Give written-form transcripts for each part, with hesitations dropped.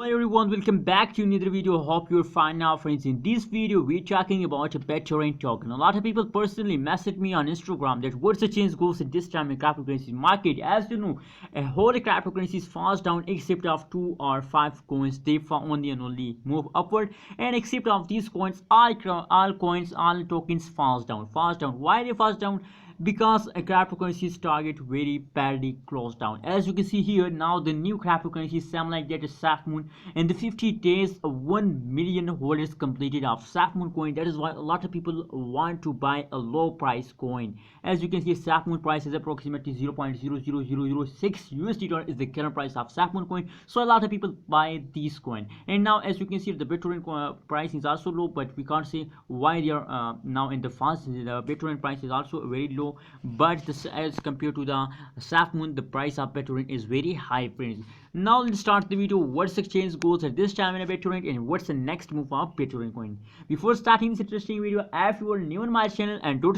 Hello everyone, welcome back to another video. Hope you're fine now, friends. In this video we're talking about a Bittorrent token. A lot of people personally message me on Instagram that what's the change goes at this time in cryptocurrency market. As you know, a whole cryptocurrencies falls down except of 2 or 5 coins. They only and only move upward, and except of these coins, all coins, all tokens falls down. Why they falls down? Because a cryptocurrency's target very badly closed down. As you can see here, now the new cryptocurrency same like that is SafMoon. In the 50 days 1 million holders completed of SafMoon coin. That is why a lot of people want to buy a low price coin. As you can see, SafMoon price is approximately 0.00006 USD is the current price of SafMoon coin. So a lot of people buy this coin. And now as you can see, the Bittorrent price is also low, but we can't say why they are now in the fast. The Bittorrent price is also very low, but as compared to the SafMoon, the price of Bittorrent is very high, friends. Now let's start the video. What's exchange goes at this time in a Bittorrent, and what's the next move of Bittorrent coin? Before starting this interesting video, if you are new on my channel and don't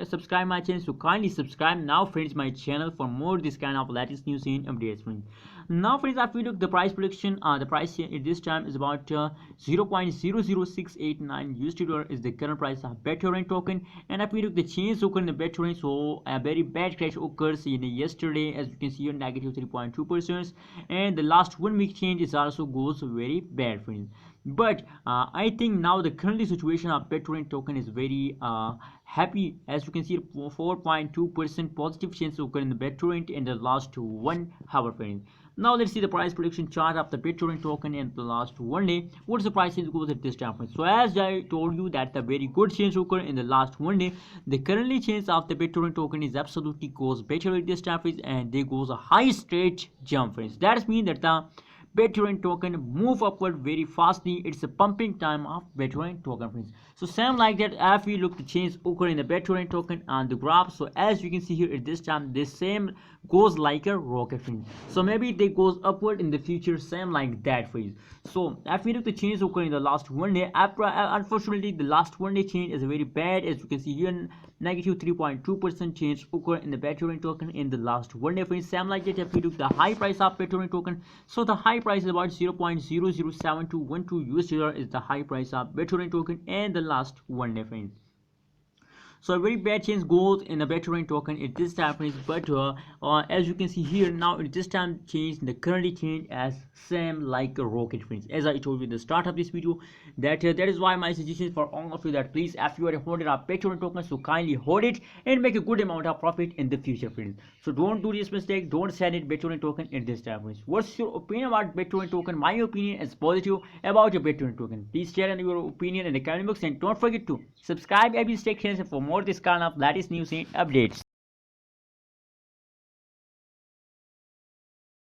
subscribe my channel, so kindly subscribe now, friends, my channel for more this kind of latest news and updates, friends. Now, friends, after we look the price prediction, the price at this time is about 0.00689 USD is the current price of Bittorrent token. And if we look the change occur in the Bittorrent, so a very bad crash occurs in yesterday, as you can see here, negative 3.2%, and the last 1 week change is also goes very bad, friends. But I think now the currently situation of Bittorrent token is very happy. As you can see, 4.2% positive change occur in the Bittorrent in the last 1 hour, friends. Now let's see the price prediction chart of the Bittorrent token in the last 1 day. What's the price change goes at this time, friends? So as I told you that the very good change occur in the last 1 day, the currently change of the Bittorrent token is absolutely goes better at this time, friends, and they goes a high straight jump, friends. That means that the Bittorrent token move upward very fastly. It's a pumping time of Bittorrent token, friends. So same like that, if we look the change occur in the Bittorrent token on the graph, so as you can see here at this time, the same goes like a rocket, friends. So maybe they goes upward in the future, same like that, friends. So if we look the change occur in the last 1 day, unfortunately the last 1 day change is very bad. As you can see here, negative 3.2% change occur in the Bittorrent token in the last 1 day, friends. Same like that, if we look the high price of Bittorrent token, so the high price is about 0.007212 USD is the high price of Bittorrent token in the last 1 day, friends. So a very bad change goes in the Bittorrent token at this time, friends. But as you can see here, now at this time change, the currently change as same like a rocket, friends. As I told you in the start of this video, that is why my suggestion for all of you that please, if you are a holder of Bittorrent token, so kindly hold it and make a good amount of profit in the future, friends. So don't do this mistake. Don't sell it Bittorrent token at this time, friends. What's your opinion about Bittorrent token? My opinion is positive about your Bittorrent token. Please share your opinion in the comment box, and don't forget to subscribe every stake channel for more this kind of latest news and updates.